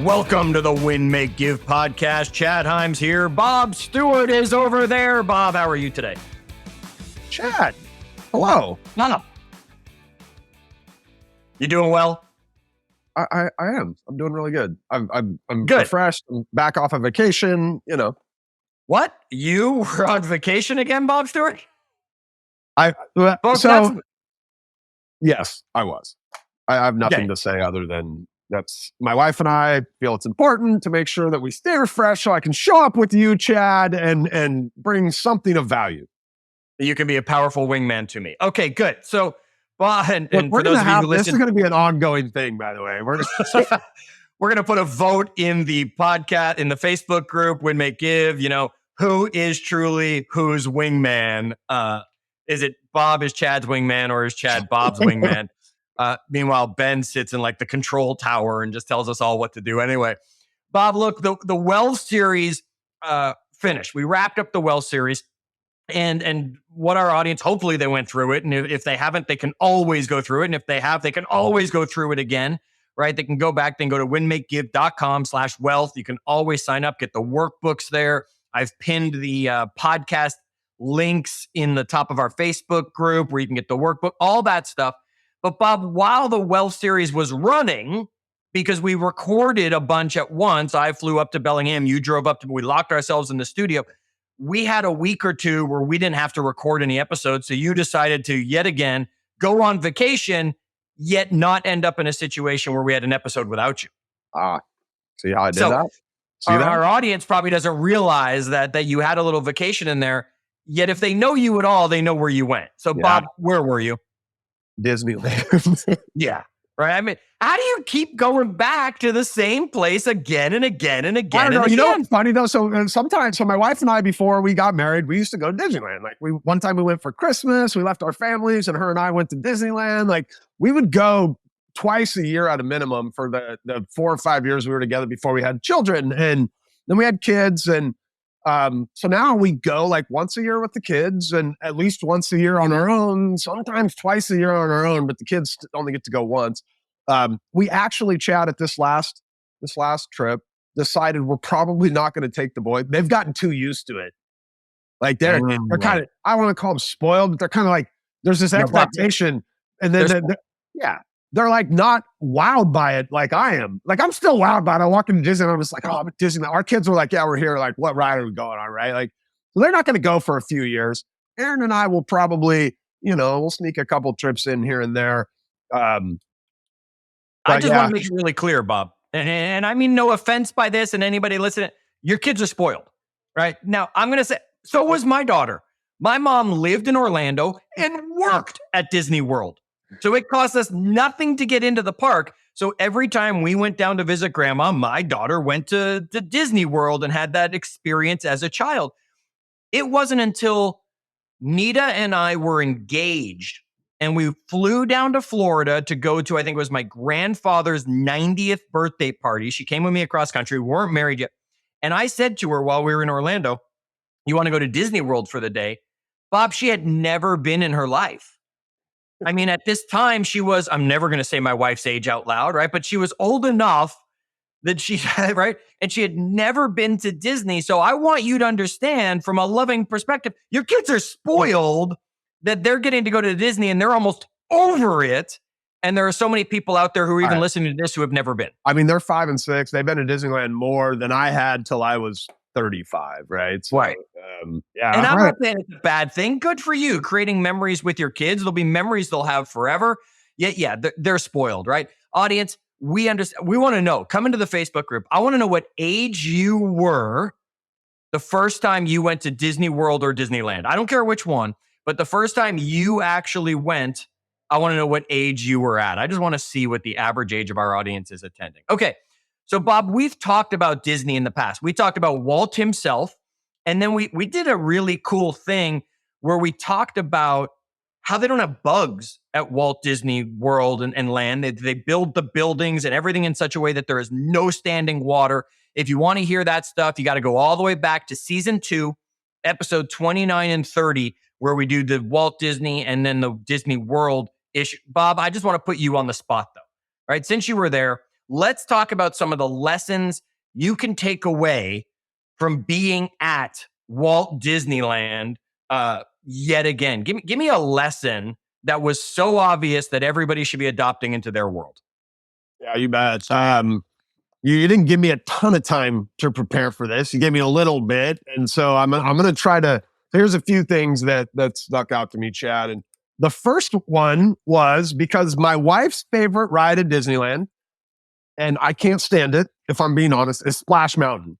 Welcome to the Win, Make, Give podcast. Chad Hyams here. Bob Stewart is over there. Bob, how are you today? Chad, hello. No. You doing well? I am. I'm doing really good. I'm Good. refreshed. I'm back off of vacation. You know. What? You were on vacation again, Bob Stewart? Yes, I was. I have nothing to say other than that's my wife and I feel it's important to make sure that we stay refreshed so I can show up with you, Chad, and bring something of value. You can be a powerful wingman to me. Okay, good. So, Bob, and for those of you who listen, this is going to be an ongoing thing, by the way. We're going to put a vote in the podcast, in the Facebook group, Win, Make, Give. You know, who is truly whose wingman? Is it Bob is Chad's wingman or is Chad Bob's wingman? Meanwhile, Ben sits in like the control tower and just tells us all what to do. Anyway, Bob, look, the Well series finished. We wrapped up the Well series. And what our audience, hopefully they went through it. And if they haven't, they can always go through it. And if they have, they can always go through it again, right? They can go back, then go to winmakegive.com/wealth. You can always sign up, get the workbooks there. I've pinned the podcast links in the top of our Facebook group where you can get the workbook, all that stuff. But Bob, while the Wealth series was running, because we recorded a bunch at once, I flew up to Bellingham, you drove up to, we locked ourselves in the studio. We had a week or two where we didn't have to record any episodes. So you decided to yet again go on vacation, yet not end up in a situation where we had an episode without you. See how I did that? Our audience probably doesn't realize that you had a little vacation in there. Yet if they know you at all, they know where you went. So yeah. Bob, where were you? Disneyland. Yeah. Right. I mean, how do you keep going back to the same place again and again and again? I don't know. You know what's funny though? So my wife and I, before we got married, we used to go to Disneyland. Like one time we went for Christmas, we left our families and her and I went to Disneyland. Like we would go twice a year at a minimum for the 4 or 5 years we were together before we had children. And then we had kids. And so now we go like once a year with the kids and at least once a year on our own, sometimes twice a year on our own, but the kids only get to go once. We actually, Chad, at this last trip, decided we're probably not going to take the boys. They've gotten too used to it. Like they're kind of, I want to call them spoiled, but they're kind of like, there's this expectation. And then they're like not wowed by it like I am. Like I'm still wowed by it. I walk into Disney and I'm just like, oh, I'm at Disney. Our kids were like, yeah, we're here. Like, what ride are we going on, right? Like, so they're not going to go for a few years. Aaron and I will probably, we'll sneak a couple trips in here and there. I just want to make it really clear, Bob. And I mean, no offense by this and anybody listening, your kids are spoiled, right? Now, I'm going to say, so was my daughter. My mom lived in Orlando and worked at Disney World. So it cost us nothing to get into the park. So every time we went down to visit grandma, my daughter went to Disney World and had that experience as a child. It wasn't until Nita and I were engaged and we flew down to Florida to go to, I think it was my grandfather's 90th birthday party. She came with me across country. We weren't married yet. And I said to her while we were in Orlando, you want to go to Disney World for the day? Bob, she had never been in her life. I mean, at this time, she was, I'm never going to say my wife's age out loud, right? But she was old enough that she had, right? And she had never been to Disney. So I want you to understand from a loving perspective, your kids are spoiled that they're getting to go to Disney and they're almost over it. And there are so many people out there who are even listening to this who have never been. I mean, they're 5 and 6. They've been to Disneyland more than I had till I was 35, right? So, right. And I'm not saying it's a bad thing. Good for you. Creating memories with your kids. There'll be memories they'll have forever. Yeah, they're spoiled, right? Audience, we understand. We want to know. Come into the Facebook group. I want to know what age you were the first time you went to Disney World or Disneyland. I don't care which one, but the first time you actually went, I want to know what age you were at. I just want to see what the average age of our audience is attending. Okay. So, Bob, we've talked about Disney in the past. We talked about Walt himself, and then we did a really cool thing where we talked about how they don't have bugs at Walt Disney World and Land. They build the buildings and everything in such a way that there is no standing water. If you want to hear that stuff, you got to go all the way back to season 2, episode 29 and 30, where we do the Walt Disney and then the Disney World issue. Bob, I just want to put you on the spot, though, right? Since you were there, let's talk about some of the lessons you can take away from being at Walt Disneyland yet again. Give me a lesson that was so obvious that everybody should be adopting into their world. Yeah, you bet. You didn't give me a ton of time to prepare for this. You gave me a little bit. And so I'm going to try to, here's a few things that stuck out to me, Chad. And the first one was because my wife's favorite ride at Disneyland, and I can't stand it, if I'm being honest, is Splash Mountain.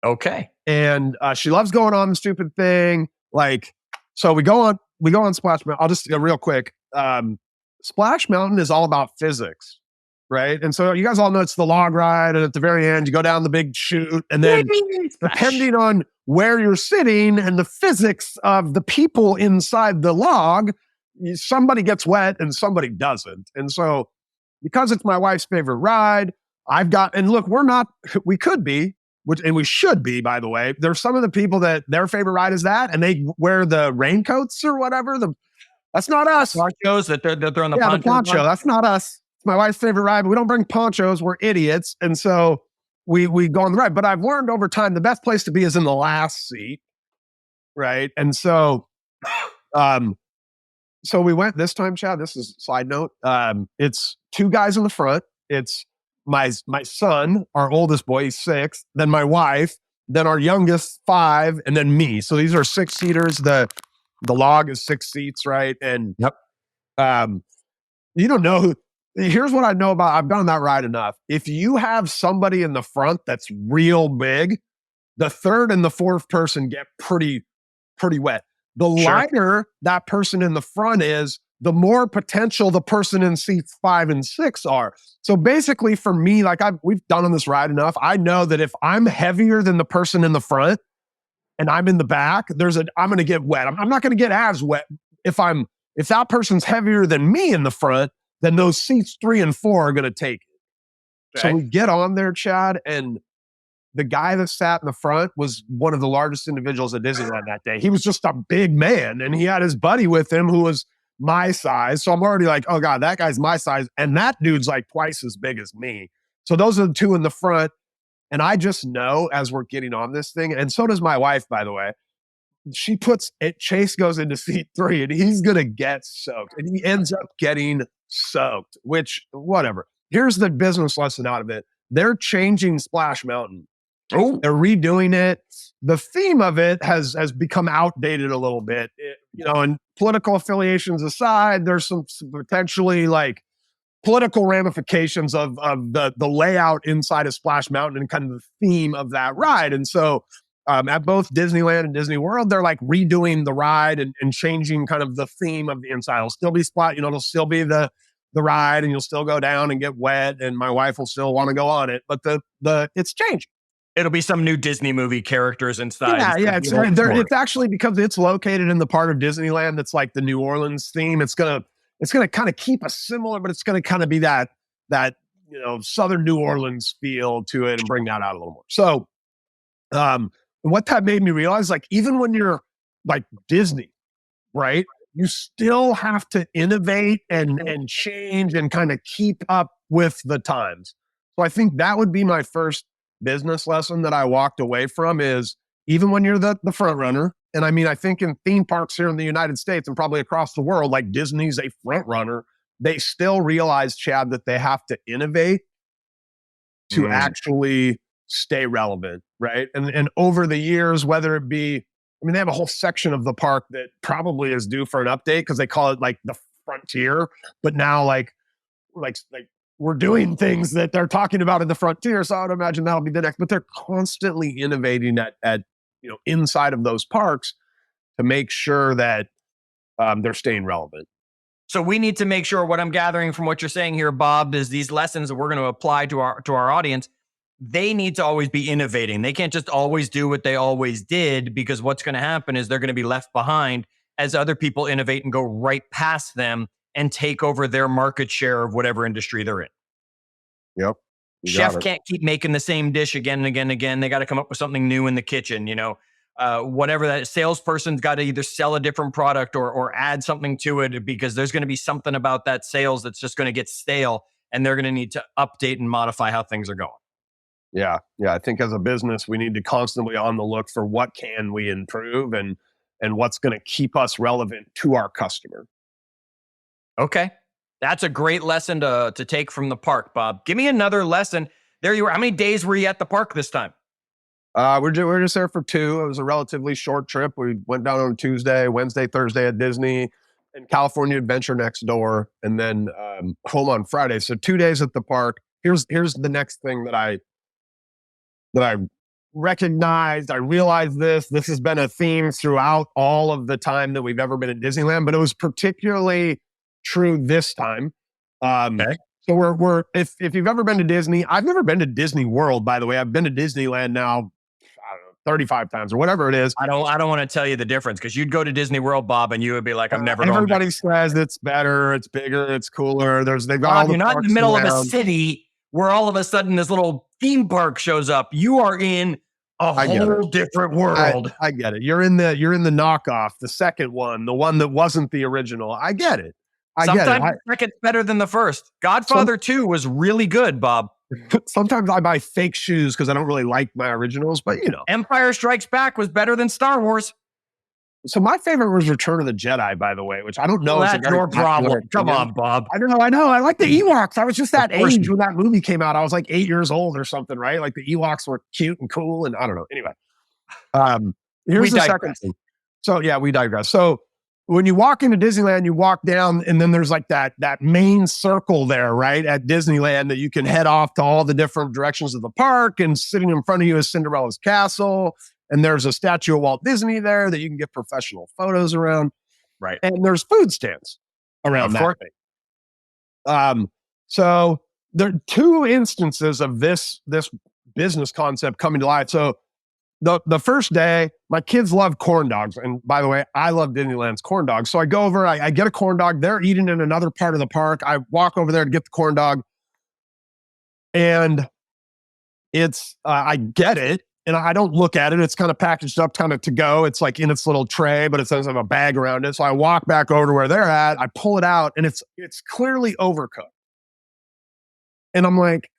Okay. And she loves going on the stupid thing. Like, so we go on Splash Mountain. I'll just real quick. Splash Mountain is all about physics, right? And so you guys all know it's the log ride, and at the very end, you go down the big chute, and then depending on where you're sitting and the physics of the people inside the log, somebody gets wet and somebody doesn't. And so because it's my wife's favorite ride, and look, we could be, and we should be, by the way. There's some of the people that their favorite ride is that, and they wear the raincoats or whatever. That's not us. Ponchos that they're on the the poncho. That's not us. It's my wife's favorite ride, but we don't bring ponchos. We're idiots. And so we go on the ride. But I've learned over time, the best place to be is in the last seat. Right. And so, so we went this time, Chad. This is a side note. It's two guys in the front. It's my son, our oldest boy, he's 6, then my wife, then our youngest 5, and then me. So these are 6-seaters. The log is 6 seats, right? And yep. You don't know here's what I know about, I've been on that ride enough. If you have somebody in the front that's real big, the third and the fourth person get pretty wet. The lighter that person in the front is, the more potential the person in seats 5 and 6 are. So basically for me, like we've done on this ride enough, I know that if I'm heavier than the person in the front and I'm in the back, I'm going to get wet. I'm not going to get as wet. If that person's heavier than me in the front, then those seats 3 and 4 are going to take it. Okay. So we get on there, Chad, and the guy that sat in the front was one of the largest individuals at Disneyland that day. He was just a big man, and he had his buddy with him who was my size. So I'm already like, oh God, that guy's my size. And that dude's like twice as big as me. So those are the two in the front. And I just know as we're getting on this thing, and so does my wife, by the way, Chase goes into seat 3 and he's going to get soaked. And he ends up getting soaked, which whatever. Here's the business lesson out of it. They're changing Splash Mountain. Oh, they're redoing it. The theme of it has become outdated a little bit. And political affiliations aside, there's some potentially like political ramifications of the layout inside of Splash Mountain and kind of the theme of that ride. And so at both Disneyland and Disney World, they're like redoing the ride and changing kind of the theme of the inside. It'll still be it'll still be the ride, and you'll still go down and get wet, and my wife will still want to go on it, but it's changing. It'll be some new Disney movie characters inside. Yeah. It's actually, because it's located in the part of Disneyland that's like the New Orleans theme. It's gonna kind of keep a similar, but it's gonna kind of be that Southern New Orleans feel to it and bring that out a little more. So, what that made me realize, like, even when you're like Disney, right, you still have to innovate and change and kind of keep up with the times. So I think that would be my first business lesson that I walked away from, is even when you're the front runner, and I mean, I think in theme parks here in the United States and probably across the world, like Disney's a front runner, they still realize, Chad, that they have to innovate to actually stay relevant, right? And over the years, whether it be, they have a whole section of the park that probably is due for an update because they call it like the frontier, but now like we're doing things that they're talking about in the frontier. So I would imagine that'll be the next, but they're constantly innovating at inside of those parks to make sure that they're staying relevant. So we need to make sure, what I'm gathering from what you're saying here, Bob, is these lessons that we're going to apply to our audience, they need to always be innovating. They can't just always do what they always did, because what's going to happen is they're going to be left behind as other people innovate and go right past them and take over their market share of whatever industry they're in. Yep. Chef can't keep making the same dish again and again and again. They got to come up with something new in the kitchen. Whatever that salesperson's got to either sell a different product or add something to it, because there's going to be something about that sales that's just going to get stale. and they're going to need to update and modify how things are going. Yeah. Yeah. I think as a business, we need to constantly on the look for what can we improve and what's going to keep us relevant to our customer. Okay. That's a great lesson to take from the park, Bob. Give me another lesson. There you were. How many days were you at the park this time? We're just there for 2. It was a relatively short trip. We went down on Tuesday, Wednesday, Thursday at Disney, and California Adventure next door, and then home on Friday. So 2 days at the park. Here's the next thing that I recognized. I realized this has been a theme throughout all of the time that we've ever been at Disneyland, but it was particularly true this time. Okay. So we're if you've ever been to Disney, I've never been to Disney World, by the way. I've been to Disneyland now, I don't know, 35 times or whatever it is. I don't want to tell you the difference, because you'd go to Disney World, Bob, and you would be like, I'm never going back. Everybody says it's better, it's bigger, it's cooler. They've got Bob, all the you're not in parks the middle of a around. city where all of a sudden this little theme park shows up. You are in a whole different world. I get it. You're in the knockoff, the second one, the one that wasn't the original. I get it. Sometimes the second's better than the first. Godfather 2 was really good, Bob. Sometimes I buy fake shoes because I don't really like my originals, but Empire Strikes Back was better than Star Wars. So my favorite was Return of the Jedi, by the way, which I don't know. Well, that's your problem. Come on, Bob. I know. I like the Ewoks. I was just that age when that movie came out. I was like 8 years old or something, right? Like the Ewoks were cute and cool, and I don't know. Anyway, here's the second thing. So yeah, we digress. So when you walk into Disneyland, you walk down, and then there's like that main circle there, right, at Disneyland, that you can head off to all the different directions of the park. And sitting in front of you is Cinderella's castle. And there's a statue of Walt Disney there that you can get professional photos around. Right. And there's food stands around that thing. So there are 2 instances of this business concept coming to life. So the first day, my kids love corn dogs. And by the way, I love Disneyland's corn dogs. So I go over, I get a corn dog. They're eating in another part of the park. I walk over there to get the corn dog. And it's, I get it. And I don't look at it. It's kind of packaged up kind of to go. It's like in its little tray, but it doesn't have a bag around it. So I walk back over to where they're at. I pull it out, and it's clearly overcooked. And I'm like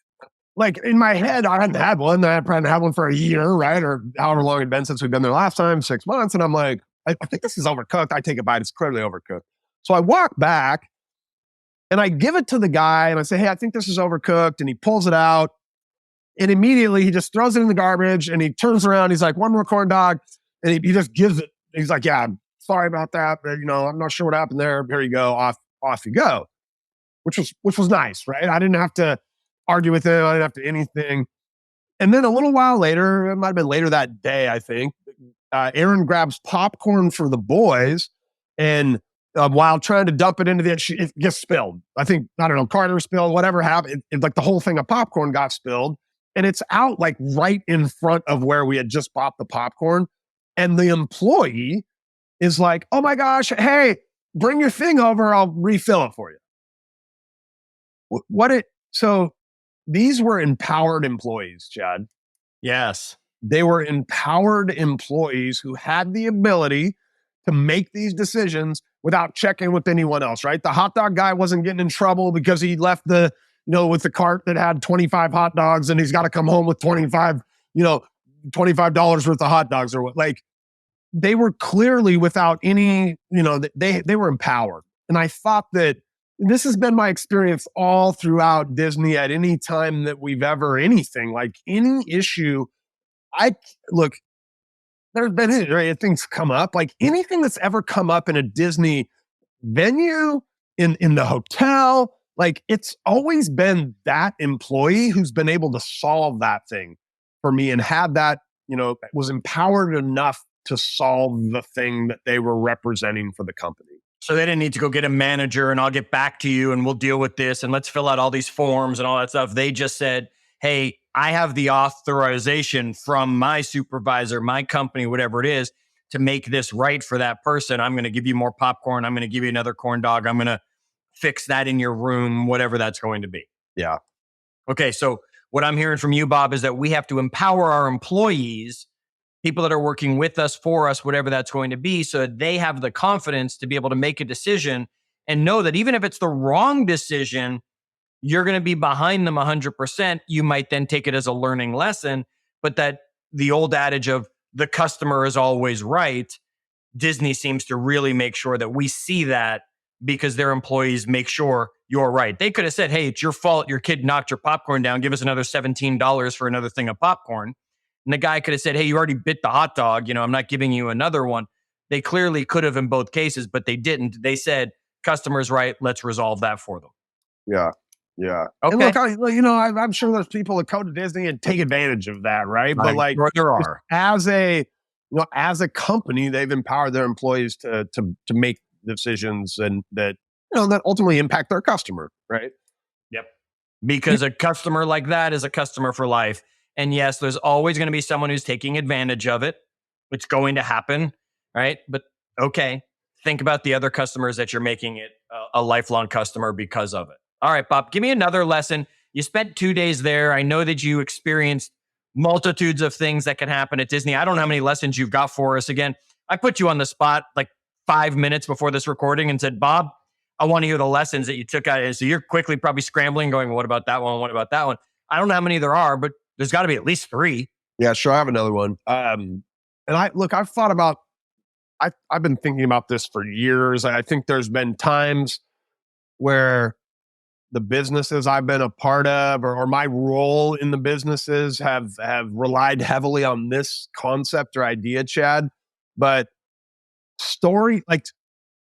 in my head, I hadn't had one. I hadn't had one for a year, right? Or however long it'd been since we've been there last time, 6 months. And I'm like, I think this is overcooked. I take a bite. It's clearly overcooked. So I walk back and I give it to the guy and I say, hey, I think this is overcooked. And he pulls it out. And immediately he just throws it in the garbage, and he turns around. He's like, one more corn dog. And he just gives it. He's like, yeah, I'm sorry about that. But, I'm not sure what happened there. Here you go. Off you go, which was nice, right? I didn't have to argue with him. I didn't have to anything. And then a little while later, it might've been later that day, I think, Aaron grabs popcorn for the boys. And while trying to dump it into it gets spilled. I don't know, Carter spilled, whatever happened. Like the whole thing of popcorn got spilled. And it's out like right in front of where we had just bought the popcorn. And the employee is like, oh my gosh, hey, bring your thing over. I'll refill it for you. So these were empowered employees, Chad. Yes. They were empowered employees who had the ability to make these decisions without checking with anyone else, right? The hot dog guy wasn't getting in trouble because he left with the cart that had 25 hot dogs, and he's got to come home with $25 worth of hot dogs or what. Like, they were clearly without any, they were empowered. And I thought that this has been my experience all throughout Disney at any time that we've ever anything, like any issue. There's been right, things come up, like anything that's ever come up in a Disney venue, in the hotel. Like, it's always been that employee who's been able to solve that thing for me and had that, was empowered enough to solve the thing that they were representing for the company. So they didn't need to go get a manager and I'll get back to you and we'll deal with this and let's fill out all these forms and all that stuff. They just said, hey, I have the authorization from my supervisor, my company, whatever it is, to make this right for that person. I'm going to give you more popcorn. I'm going to give you another corn dog. I'm going to fix that in your room, whatever that's going to be. Yeah. Okay. So what I'm hearing from you, Bob, is that we have to empower our employees, people that are working with us, for us, whatever that's going to be, so that they have the confidence to be able to make a decision and know that even if it's the wrong decision, you're going to be behind them 100%. You might then take it as a learning lesson, but that the old adage of the customer is always right, Disney seems to really make sure that we see that because their employees make sure you're right. They could have said, hey, it's your fault. Your kid knocked your popcorn down. Give us another $17 for another thing of popcorn. And the guy could have said, hey, you already bit the hot dog. I'm not giving you another one. They clearly could have in both cases, but they didn't. They said, customer's right. Let's resolve that for them. Yeah. Yeah. And Okay. look, I'm sure there's people that come to Disney and take advantage of that, right? But like, there are. as a company, they've empowered their employees to make decisions and that ultimately impact their customer, right? Yep. Because a customer like that is a customer for life. And yes, there's always going to be someone who's taking advantage of it. It's going to happen, right? But okay, think about the other customers that you're making it a lifelong customer because of it. All right, Bob, give me another lesson. You spent 2 days there. I know that you experienced multitudes of things that can happen at Disney. I don't know how many lessons you've got for us. Again, I put you on the spot like 5 minutes before this recording and said, Bob, I want to hear the lessons that you took out of it. So you're quickly probably scrambling, going, what about that one? What about that one? I don't know how many there are, but there's got to be at least 3. Yeah, sure. I have another one. And I've thought about, I've been thinking about this for years. I think there's been times where the businesses I've been a part of or my role in the businesses have relied heavily on this concept or idea, Chad. But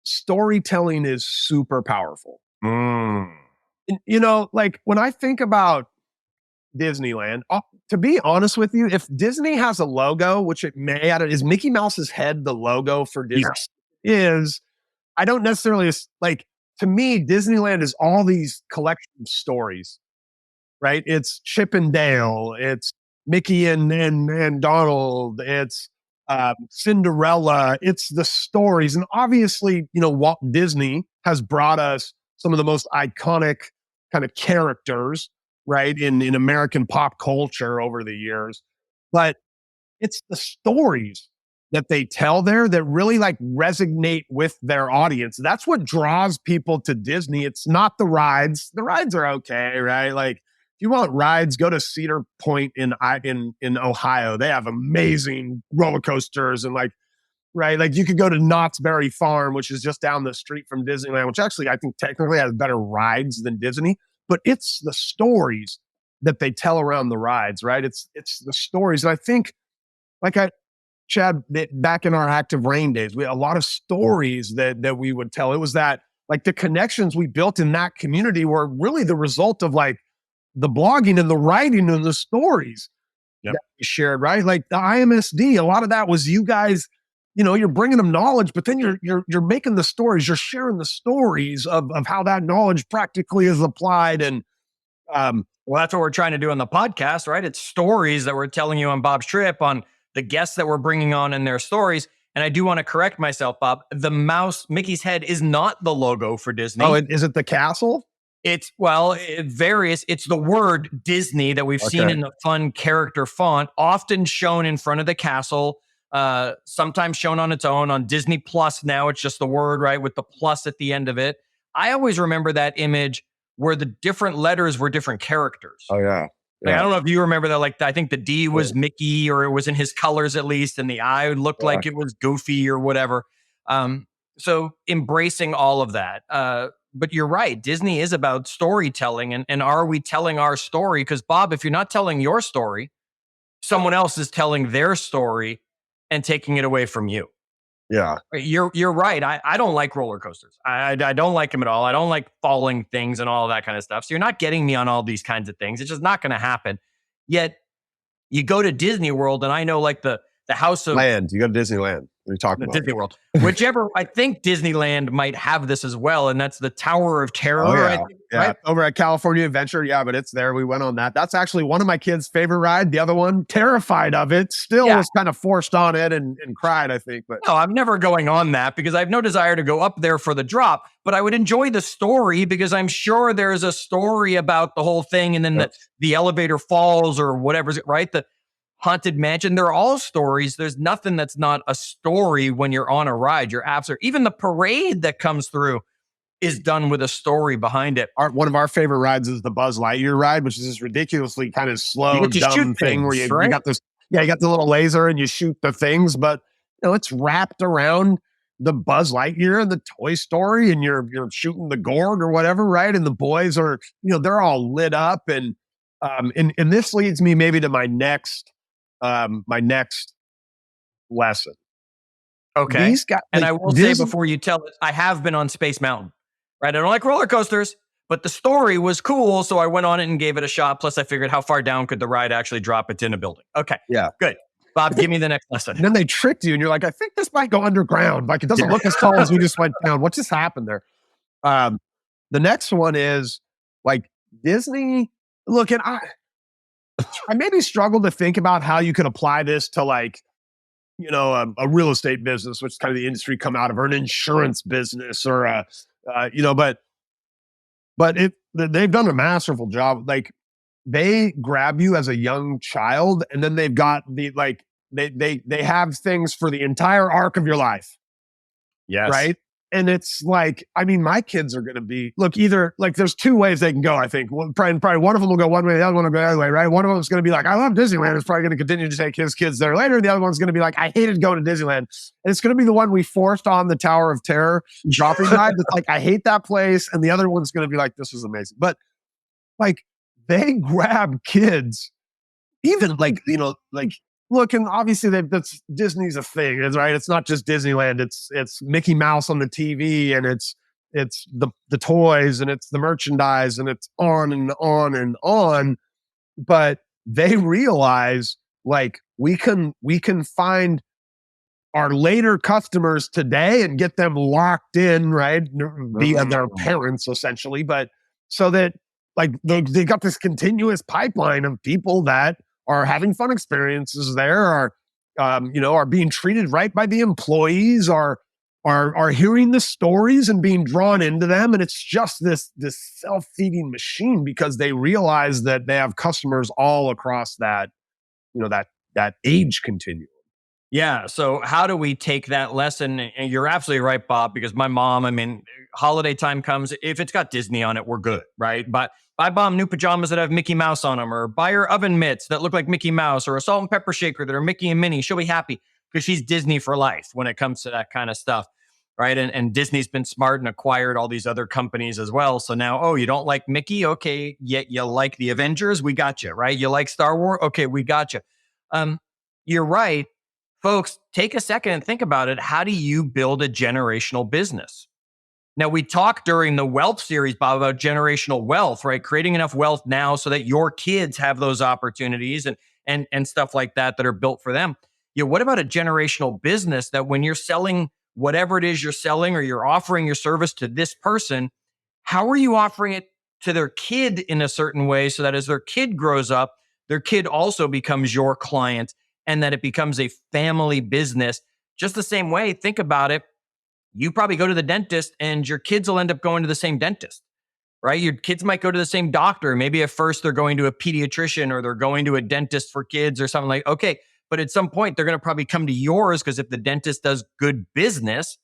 storytelling is super powerful. Like when I think about Disneyland, to be honest with you, if Disney has a logo, which it may, is Mickey Mouse's head the logo for Disney? Yes. I don't necessarily like. To me, Disneyland is all these collection of stories, right? It's Chip and Dale, it's Mickey and Donald, it's Cinderella, it's the stories. And obviously, Walt Disney has brought us some of the most iconic kind of characters, right, in American pop culture over the years. But it's the stories that they tell there that really like resonate with their audience. That's what draws people to Disney. It's not the rides. The rides are okay, right? Like if you want rides, go to Cedar Point in Ohio. They have amazing roller coasters and right? Like you could go to Knott's Berry Farm, which is just down the street from Disneyland, which actually I think technically has better rides than Disney, but it's the stories that they tell around the rides, right? It's the stories. And I think Chad, back in our Active Rain days, we had a lot of stories that we would tell. It was that like the connections we built in that community were really the result of like the blogging and the writing and the stories that we shared, right? Like the IMSD, a lot of that was you guys, you're bringing them knowledge, but then you're making the stories, you're sharing the stories of how that knowledge practically is applied. And well, that's what we're trying to do on the podcast, right? It's stories that we're telling you on Bob's trip, on the guests that we're bringing on in their stories. And I do want to correct myself, Bob. The mouse, Mickey's head, is not the logo for Disney. Oh, is it the castle? It varies. It's the word Disney that we've seen in the fun character font, often shown in front of the castle, sometimes shown on its own. On Disney Plus now, it's just the word, right, with the plus at the end of it. I always remember that image where the different letters were different characters. Oh, yeah. Like, I don't know if you remember that. Like, I think the D was Mickey, or it was in his colors at least, and the I looked like it was Goofy or whatever. So embracing all of that. But you're right. Disney is about storytelling, and are we telling our story? Because Bob, if you're not telling your story, someone else is telling their story and taking it away from you. Yeah, you're right. I don't like roller coasters. I don't like them at all. I don't like falling things and all that kind of stuff. So you're not getting me on all these kinds of things. It's just not going to happen. Yet you go to Disney World, and I know like the House of Land. You go to Disneyland. What are you talking about? Disney World. Whichever, I think Disneyland might have this as well, and that's the Tower of Terror. Oh, yeah. I think, right? Over at California Adventure. Yeah, but it's there. We went on that. That's actually one of my kids' favorite ride. The other one, terrified of it, still was kind of forced on it and cried, I think. But no, I'm never going on that because I have no desire to go up there for the drop, but I would enjoy the story because I'm sure there's a story about the whole thing, and then the elevator falls or whatever's right? The Haunted Mansion. They're all stories. There's nothing that's not a story when you're on a ride. You're absolutely, even the parade that comes through is done with a story behind it. One of our favorite rides is the Buzz Lightyear ride, which is this ridiculously kind of slow, You get to dumb shoot thing where things, you right? got this, you got the little laser and you shoot the things, but it's wrapped around the Buzz Lightyear and the Toy Story, and you're shooting the gourd or whatever, right? And the boys are, they're all lit up, and this leads me maybe to my next lesson. Okay. These guys, and I will say before you tell it, I have been on Space Mountain, right? I don't like roller coasters, but the story was cool. So I went on it and gave it a shot. Plus I figured how far down could the ride actually drop? It's in a building. Okay. Yeah. Good. Bob, give me the next lesson. And then they tricked you and you're like, I think this might go underground. Like it doesn't look as tall as we just went down. What just happened there? The next one is like Disney. Look, and I maybe struggle to think about how you could apply this to like, a real estate business, which is kind of the industry come out of, or an insurance business, or but they've done a masterful job. Like they grab you as a young child, and then they've got they have things for the entire arc of your life. Yes. Right. And it's like, I mean, my kids are going to be, either like there's two ways they can go, I think. Probably one of them will go one way, the other one will go the other way, right? One of them is going to be like, I love Disneyland. It's probably going to continue to take his kids there later. The other one's going to be like, I hated going to Disneyland. And it's going to be the one we forced on the Tower of Terror dropping ride. That's like, I hate that place. And the other one's going to be like, this is amazing. But like, they grab kids, even look, and obviously that's Disney's a thing, right? It's not just Disneyland. It's Mickey Mouse on the TV, and it's the toys, and it's the merchandise, and it's on and on and on. But they realize like we can find our later customers today and get them locked in, right? Via their parents, essentially. But so that like they got this continuous pipeline of people that are having fun experiences there, are being treated right by the employees, are hearing the stories and being drawn into them. And it's just this self-feeding machine because they realize that they have customers all across that, that age continuum. Yeah. So how do we take that lesson? And you're absolutely right, Bob, because my mom, I mean, holiday time comes, if it's got Disney on it, we're good, right? But buy Mom new pajamas that have Mickey Mouse on them, or buy her oven mitts that look like Mickey Mouse, or a salt and pepper shaker that are Mickey and Minnie. She'll be happy because she's Disney for life when it comes to that kind of stuff, right? And Disney's been smart and acquired all these other companies as well. So now, oh, you don't like Mickey? Okay, yet you like the Avengers? We got you, right? You like Star Wars? Okay, we got you. You're right. Folks, take a second and think about it. How do you build a generational business? Now, we talked during the wealth series, Bob, about generational wealth, right? Creating enough wealth now so that your kids have those opportunities and stuff like that are built for them. What about a generational business that when you're selling whatever it is you're selling, or you're offering your service to this person, how are you offering it to their kid in a certain way so that as their kid grows up, their kid also becomes your client, and that it becomes a family business? Just the same way, think about it. You probably go to the dentist and your kids will end up going to the same dentist, right? Your kids might go to the same doctor. Maybe at first they're going to a pediatrician, or they're going to a dentist for kids or something like, okay. But at some point they're going to probably come to yours, because if the dentist does good business,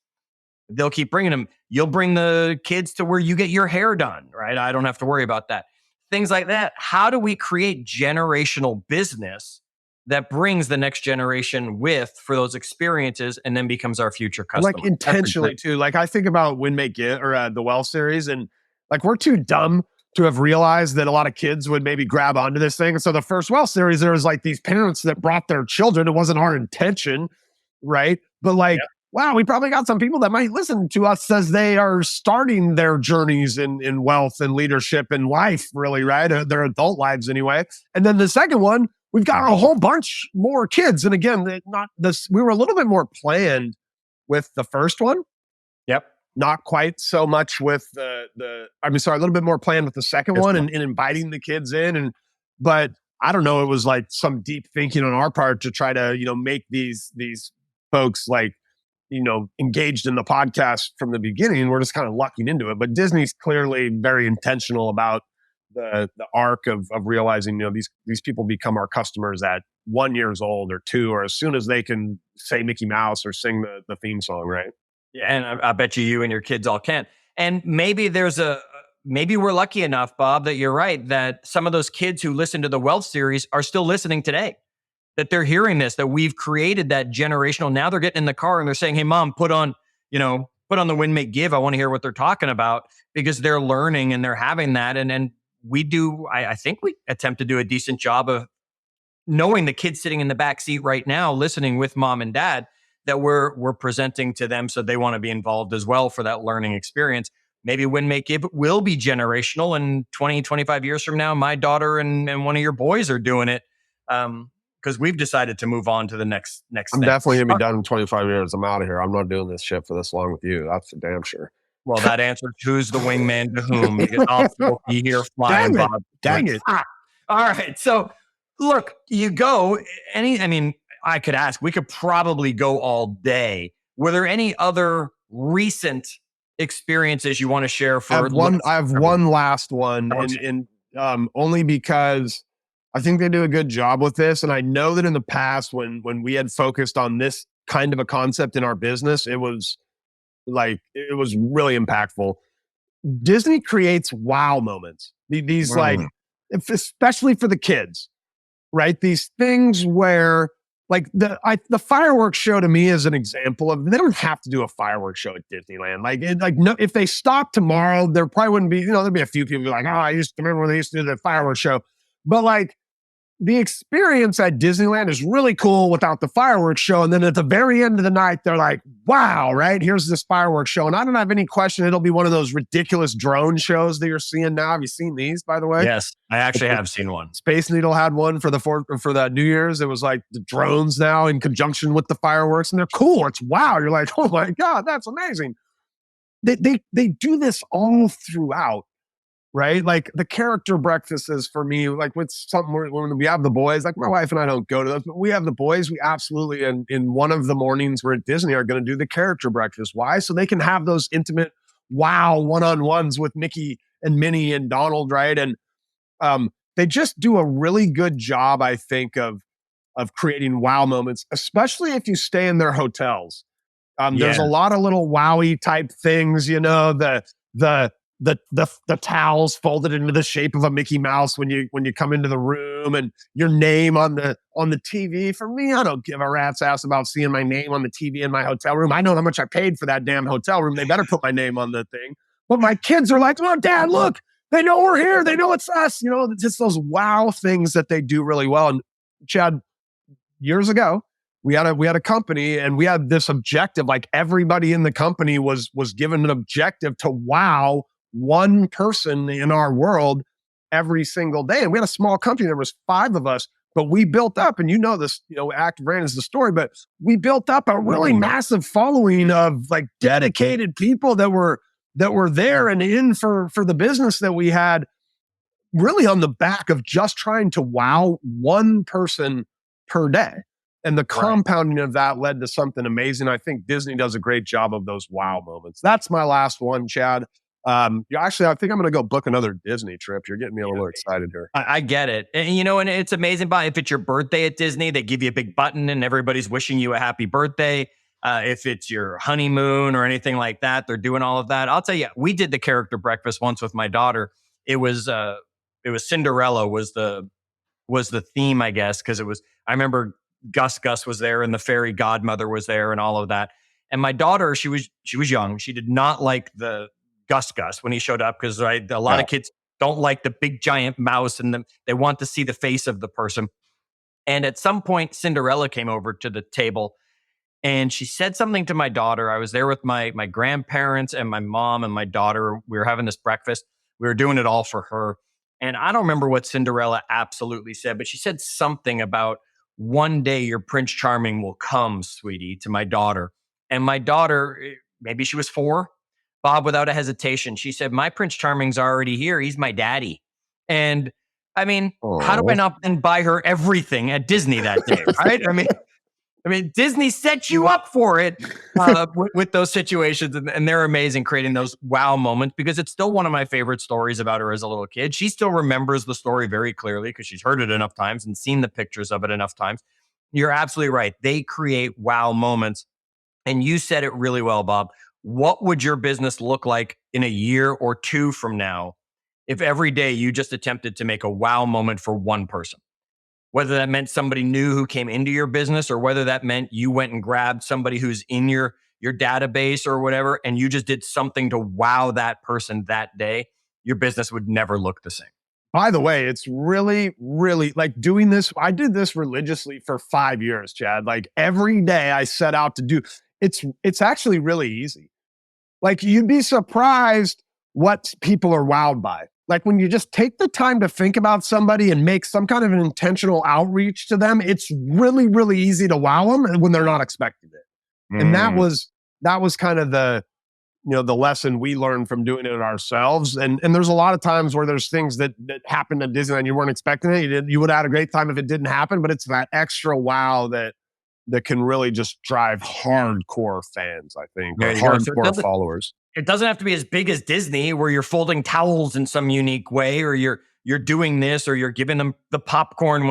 they'll keep bringing them. You'll bring the kids to where you get your hair done, right? I don't have to worry about that. Things like that. How do we create generational business that brings the next generation for those experiences, and then becomes our future customer? Like intentionally too. Like I think about Win Make Give, or the Well series, and like we're too dumb to have realized that a lot of kids would maybe grab onto this thing. And so the first Well series, there was like these parents that brought their children. It wasn't our intention, right? But like, wow, we probably got some people that might listen to us as they are starting their journeys in wealth and leadership and life, really, right? Their adult lives anyway. And then the second one, we've got a whole bunch more kids. And again, we were a little bit more planned with the first one. Yep. Not quite so much with a little bit more planned with the second one, and inviting the kids in. But I don't know, it was like some deep thinking on our part to try to, make these folks like, engaged in the podcast from the beginning. We're just kind of lucking into it. But Disney's clearly very intentional about the arc of realizing, these people become our customers at 1 year old or 2, or as soon as they can say Mickey Mouse or sing the theme song, right? Yeah, and I bet you and your kids all can. And maybe maybe we're lucky enough, Bob, that you're right, that some of those kids who listen to the Wealth series are still listening today, that they're hearing this, that we've created that generational. Now they're getting in the car and they're saying, hey, mom, put on the Win, Make, Give. I want to hear what they're talking about, because they're learning and they're having that. And we do, I think we attempt to do a decent job of knowing the kids sitting in the back seat right now, listening with mom and dad, that we're presenting to them, so they want to be involved as well for that learning experience. Maybe Win, Make, Give will be generational, and 20, 25 years from now, my daughter and one of your boys are doing it, because we've decided to move on to the next I'm thing. definitely going to be done in 25 years. I'm out of here. I'm not doing this shit for this long with you. That's for damn sure. Well, that answers who's the wingman to whom, because I'll still be here flying, Dang it. Bob. Dang it. All right. So look, you go, I could ask, we could probably go all day. Were there any other recent experiences you want to share for? I have one last one, Okay. and only because I think they do a good job with this. And I know that in the past, when we had focused on this kind of a concept in our business, it was really impactful. Disney creates wow moments. These especially for the kids, right? These things where, like, the fireworks show to me is an example of, they don't have to do a fireworks show at Disneyland. No, if they stopped tomorrow, there probably wouldn't be, there'd be a few people like, oh, I used to remember when they used to do the fireworks show. But like, the experience at Disneyland is really cool without the fireworks show. And then at the very end of the night, they're like, wow, right? Here's this fireworks show. And I don't have any question it'll be one of those ridiculous drone shows that you're seeing now. Have you seen these, by the way? Yes, I actually have seen one. Space Needle had one for the New Year's. It was like the drones now in conjunction with the fireworks, and they're cool. It's wow. You're like, oh my God, that's amazing. They do this all throughout. Right? Like the character breakfasts for me, like with something when we have the boys, like my wife and I don't go to those, but we have the boys. We absolutely, in one of the mornings we're at Disney, are going to do the character breakfast. Why? So they can have those intimate, wow, one-on-ones with Mickey and Minnie and Donald, right? And they just do a really good job, I think, of creating wow moments, especially if you stay in their hotels. There's a lot of little wowie type things, the towels folded into the shape of a Mickey Mouse when you come into the room, and your name on the TV. For me, I don't give a rat's ass about seeing my name on the TV in my hotel room. I know how much I paid for that damn hotel room. They better put my name on the thing. But my kids are like, oh, Dad, look, they know we're here. They know it's us. Just those wow things that they do really well. And Chad, years ago, we had a company, and we had this objective. Like, everybody in the company was given an objective to wow one person in our world every single day. And we had a small company. There was 5 of us, but we built up, and this, Active Brand is the story, but we built up a really massive following of like dedicated people that were there and in for the business that we had, really on the back of just trying to wow one person per day. And the compounding of that led to something amazing. I think Disney does a great job of those wow moments. That's my last one, Chad. Actually, I think I'm going to go book another Disney trip. You're getting me a little excited here. I get it. And, and it's amazing, Bob. If it's your birthday at Disney, they give you a big button and everybody's wishing you a happy birthday. If it's your honeymoon or anything like that, they're doing all of that. I'll tell you, we did the character breakfast once with my daughter. It was Cinderella was the theme, I guess, because I remember Gus was there and the fairy godmother was there and all of that. And my daughter, she was young. She did not like the Gus when he showed up, because a lot of kids don't like the big giant mouse, and they want to see the face of the person. And at some point, Cinderella came over to the table, and she said something to my daughter. I was there with my grandparents and my mom and my daughter. We were having this breakfast. We were doing it all for her. And I don't remember what Cinderella absolutely said, but she said something about, one day your Prince Charming will come, sweetie, to my daughter. And my daughter, maybe she was 4, Bob, without a hesitation, she said, my Prince Charming's already here. He's my daddy. And I mean, how do I not then buy her everything at Disney that day, right? I mean, Disney set you up for it with those situations, and they're amazing creating those wow moments, because it's still one of my favorite stories about her as a little kid. She still remembers the story very clearly because she's heard it enough times and seen the pictures of it enough times. You're absolutely right. They create wow moments. And you said it really well, Bob. what would your business look like in a year or two from now if every day you just attempted to make a wow moment for one person? Whether that meant somebody new who came into your business, or whether that meant you went and grabbed somebody who's in your database or whatever, and you just did something to wow that person that day, your business would never look the same. By the way, it's really, really like doing this. I did this religiously for 5 years, Chad. Like every day I set out to do. It's actually really easy. Like you'd be surprised what people are wowed by. Like when you just take the time to think about somebody and make some kind of an intentional outreach to them, it's really, really easy to wow them when they're not expecting it. And that was kind of the lesson we learned from doing it ourselves. And there's a lot of times where there's things that happened at Disneyland you weren't expecting it. You would have had a great time if it didn't happen, but it's that extra wow that can really just drive hardcore fans, I think, or hardcore followers. It doesn't have to be as big as Disney where you're folding towels in some unique way, or you're doing this, or you're giving them the popcorn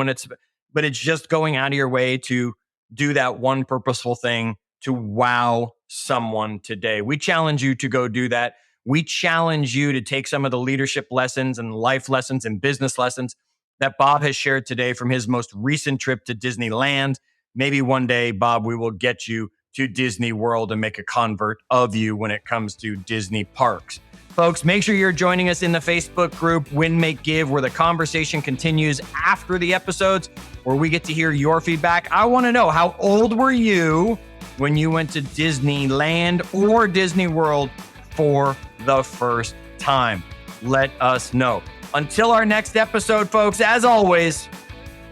but it's just going out of your way to do that one purposeful thing to wow someone today. We challenge you to go do that. We challenge you to take some of the leadership lessons and life lessons and business lessons that Bob has shared today from his most recent trip to Disneyland. Maybe one day, Bob, we will get you to Disney World and make a convert of you when it comes to Disney parks. Folks, make sure you're joining us in the Facebook group, Win, Make, Give, where the conversation continues after the episodes, where we get to hear your feedback. I want to know, how old were you when you went to Disneyland or Disney World for the first time? Let us know. Until our next episode, folks, as always,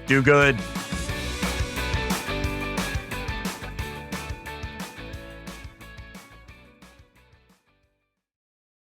do good.